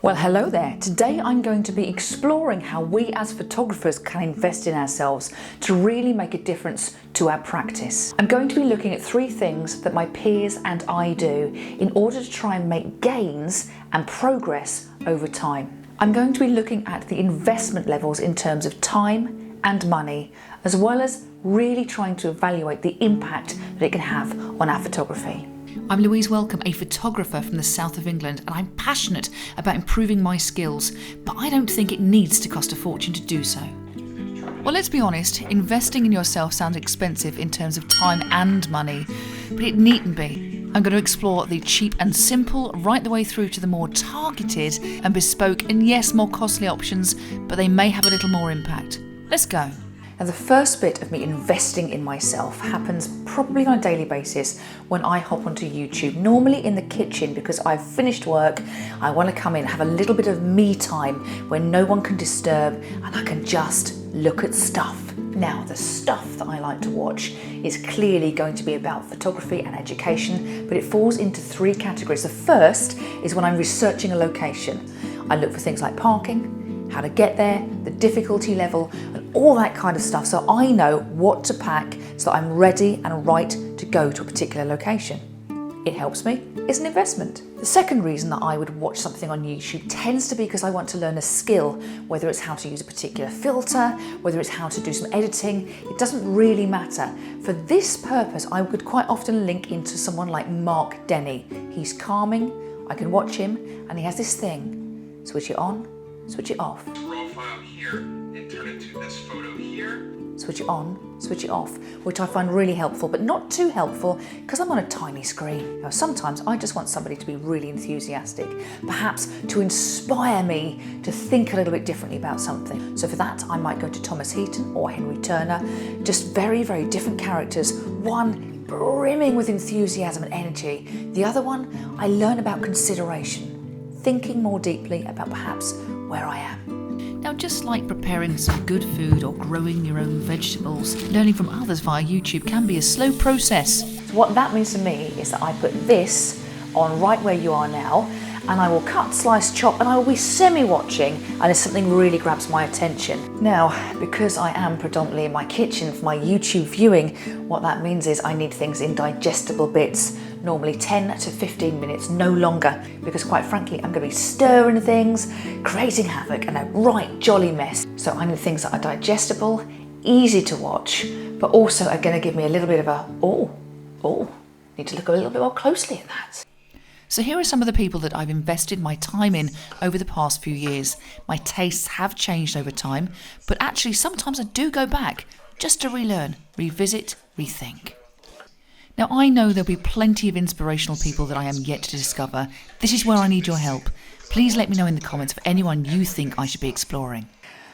Well, hello there. Today I'm going to be exploring how we as photographers can invest in ourselves to really make a difference to our practice. I'm going to be looking at 3 things that my peers and I do in order to try and make gains and progress over time. I'm going to be looking at the investment levels in terms of time and money, as well as really trying to evaluate the impact that it can have on our photography. I'm Louise Welcome, a photographer from the south of England, and I'm passionate about improving my skills, but I don't think it needs to cost a fortune to do so. Well, let's be honest, investing in yourself sounds expensive in terms of time and money, but it needn't be. I'm going to explore the cheap and simple right the way through to the more targeted and bespoke and yes, more costly options, but they may have a little more impact. Let's go. Now, the first bit of me investing in myself happens probably on a daily basis when I hop onto YouTube, normally in the kitchen because I've finished work. I want to come in, have a little bit of me time where no one can disturb and I can just look at stuff. Now, the stuff that I like to watch is clearly going to be about photography and education, but it falls into 3 categories. The first is when I'm researching a location. I look for things like parking, how to get there, the difficulty level, and all that kind of stuff, so I know what to pack so that I'm ready and right to go to a particular location. It helps me, it's an investment. The second reason that I would watch something on YouTube tends to be because I want to learn a skill, whether it's how to use a particular filter, whether it's how to do some editing, it doesn't really matter. For this purpose, I would quite often link into someone like Mark Denny. He's calming, I can watch him, and he has this thing, switch it on, switch it off. Profile here and turn it to this photo here. Switch it on, switch it off, which I find really helpful, but not too helpful because I'm on a tiny screen. Now, sometimes I just want somebody to be really enthusiastic, perhaps to inspire me to think a little bit differently about something. So for that, I might go to Thomas Heaton or Henry Turner, just very, very different characters. One brimming with enthusiasm and energy. The other one, I learn about consideration, thinking more deeply about perhaps where I am. Now, just like preparing some good food or growing your own vegetables, learning from others via YouTube can be a slow process. So what that means to me is that I put this on right where you are now, and I will cut, slice, chop, and I will be semi-watching, and if something really grabs my attention. Now, because I am predominantly in my kitchen for my YouTube viewing, what that means is I need things in digestible bits, normally 10 to 15 minutes, no longer, because quite frankly, I'm going to be stirring things, creating havoc, and a right jolly mess. So I need things that are digestible, easy to watch, but also are going to give me a little bit of a, need to look a little bit more closely at that. So here are some of the people that I've invested my time in over the past few years. My tastes have changed over time, but actually sometimes I do go back just to relearn, revisit, rethink. Now, I know there'll be plenty of inspirational people that I am yet to discover. This is where I need your help. Please let me know in the comments of anyone you think I should be exploring.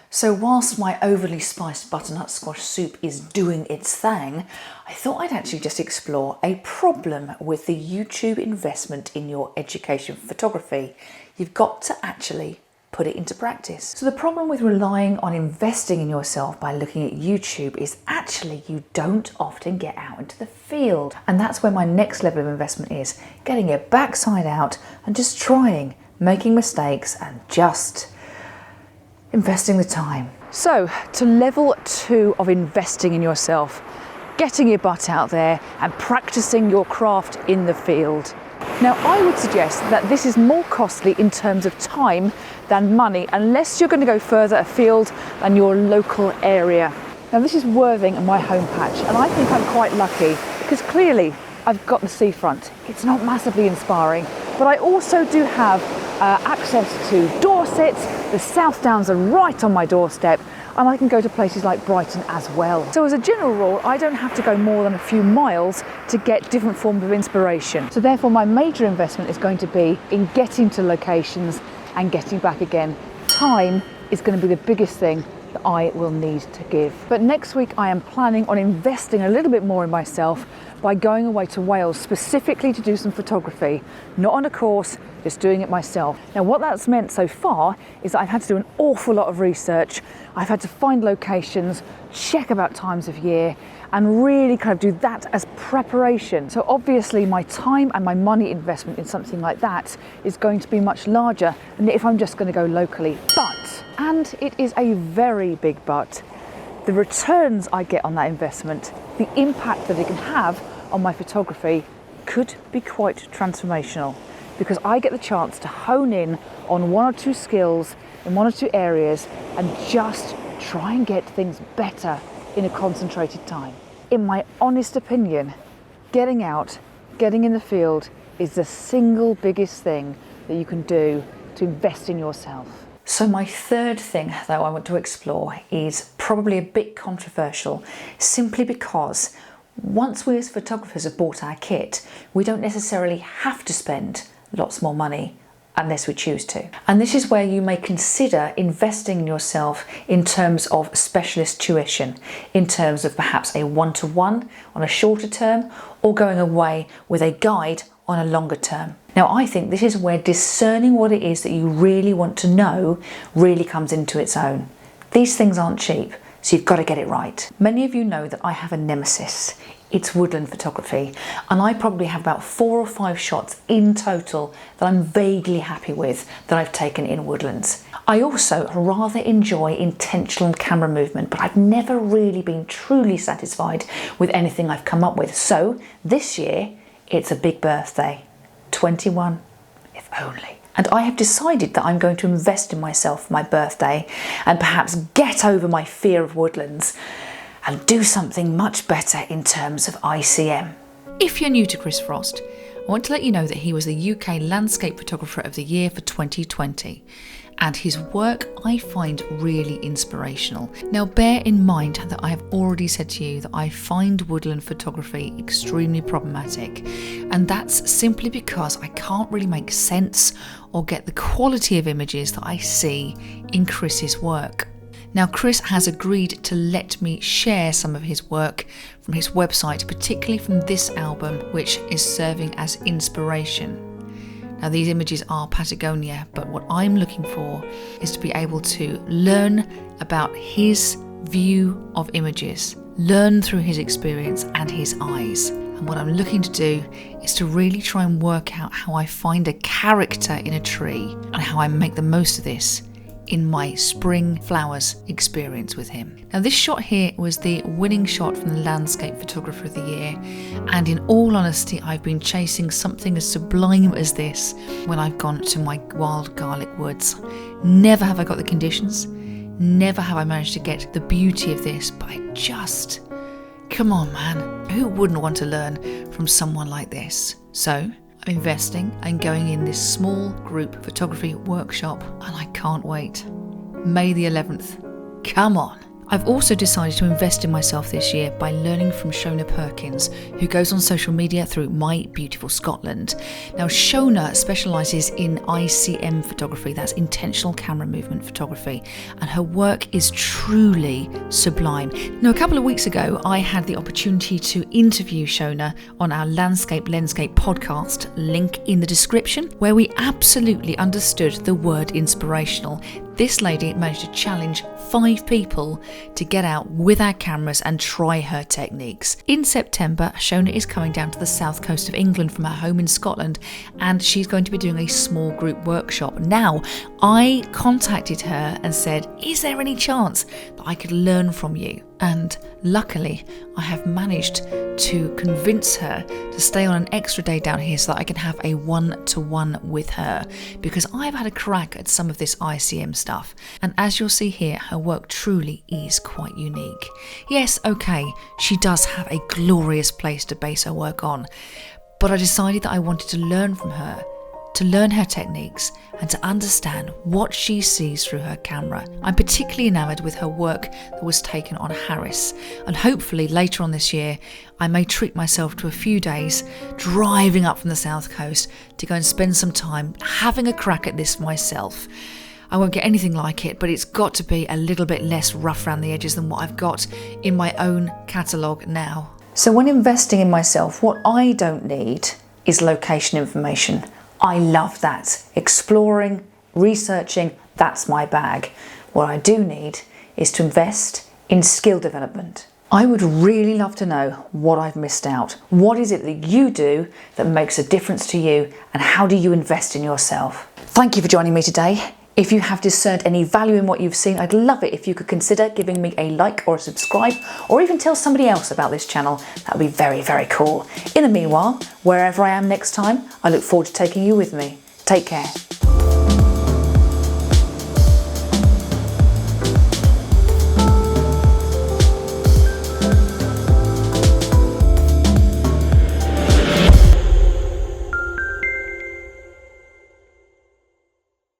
So whilst my overly spiced butternut squash soup is doing its thing, I thought I'd actually just explore a problem with the YouTube investment in your education photography. You've got to actually put it into practice. So the problem with relying on investing in yourself by looking at YouTube is actually you don't often get out into the field. And that's where my next level of investment is, getting your backside out and just trying, making mistakes and just investing the time. So to level 2 of investing in yourself, getting your butt out there and practicing your craft in the field. Now, I would suggest that this is more costly in terms of time than money, unless you're going to go further afield than your local area. Now, this is Worthing and my home patch, and I think I'm quite lucky because clearly I've got the seafront. It's not massively inspiring, but I also do have access to Dorset. The South Downs are right on my doorstep, and I can go to places like Brighton as well. So as a general rule, I don't have to go more than a few miles to get different forms of inspiration. So therefore, my major investment is going to be in getting to locations and getting back again. Time is going to be the biggest thing that I will need to give. But next week I am planning on investing a little bit more in myself by going away to Wales specifically to do some photography, not on a course, just doing it myself. Now what that's meant so far is that I've had to do an awful lot of research. I've had to find locations, check about times of year, and really kind of do that as preparation. So obviously my time and my money investment in something like that is going to be much larger than if I'm just going to go locally. But, and it is a very big but, the returns I get on that investment, the impact that it can have on my photography could be quite transformational, because I get the chance to hone in on one or two skills in one or two areas and just try and get things better in a concentrated time. In my honest opinion, getting out, getting in the field is the single biggest thing that you can do to invest in yourself. So my third thing though I want to explore is probably a bit controversial, simply because once we as photographers have bought our kit, we don't necessarily have to spend lots more money unless we choose to. And this is where you may consider investing in yourself in terms of specialist tuition, in terms of perhaps a one-to-one on a shorter term, or going away with a guide on a longer term. Now I think this is where discerning what it is that you really want to know really comes into its own. These things aren't cheap, so you've got to get it right. Many of you know that I have a nemesis. It's woodland photography, and I probably have about 4 or 5 shots in total that I'm vaguely happy with that I've taken in woodlands. I also rather enjoy intentional camera movement, but I've never really been truly satisfied with anything I've come up with. So this year, it's a big birthday, 21, if only. And I have decided that I'm going to invest in myself for my birthday and perhaps get over my fear of woodlands and do something much better in terms of ICM. If you're new to Chris Frost, I want to let you know that he was the UK Landscape Photographer of the Year for 2020, and his work I find really inspirational. Now bear in mind that I have already said to you that I find woodland photography extremely problematic, and that's simply because I can't really make sense or get the quality of images that I see in Chris's work. Now Chris has agreed to let me share some of his work from his website, particularly from this album, which is serving as inspiration. Now these images are Patagonia, but what I'm looking for is to be able to learn about his view of images, learn through his experience and his eyes. And what I'm looking to do is to really try and work out how I find a character in a tree and how I make the most of this in my spring flowers experience with him. Now this shot here was the winning shot from the Landscape Photographer of the Year, and in all honesty I've been chasing something as sublime as this when I've gone to my wild garlic woods. Never have I got the conditions, never have I managed to get the beauty of this, but I just, come on man, who wouldn't want to learn from someone like this? So I'm investing and going in this small group photography workshop, and I can't wait. May the 11th. Come on. I've also decided to invest in myself this year by learning from SHONA PERKINS, who goes on social media through My Beautiful Scotland. Now SHONA specialises in ICM photography, that's intentional camera movement photography, and her work is truly sublime. Now a couple of weeks ago I had the opportunity to interview SHONA on our Landscape podcast, link in the description, where we absolutely understood the word inspirational. This lady managed to challenge 5 people to get out with our cameras and try her techniques. In September, SHONA is coming down to the south coast of England from her home in Scotland, and she's going to be doing a small group workshop. Now, I contacted her and said, is there any chance that I could learn from you? And luckily, I have managed to convince her to stay on an extra day down here so that I can have a one-to-one with her, because I've had a crack at some of this ICM stuff, and as you'll see here, her work truly is quite unique. Yes, okay, she does have a glorious place to base her work on, but I decided that I wanted to learn from her, to learn her techniques and to understand what she sees through her camera. I'm particularly enamoured with her work that was taken on Harris, and hopefully later on this year I may treat myself to a few days driving up from the south coast to go and spend some time having a crack at this myself. I won't get anything like it, but it's got to be a little bit less rough around the edges than what I've got in my own catalogue now. So when investing in myself, what I don't need is location information. I love that. Exploring, researching, that's my bag. What I do need is to invest in skill development. I would really love to know what I've missed out. What is it that you do that makes a difference to you, and how do you invest in yourself? Thank you for joining me today. If you have discerned any value in what you've seen, I'd love it if you could consider giving me a like or a subscribe, or even tell somebody else about this channel. That would be very, very cool. In the meanwhile, wherever I am next time, I look forward to taking you with me. Take care.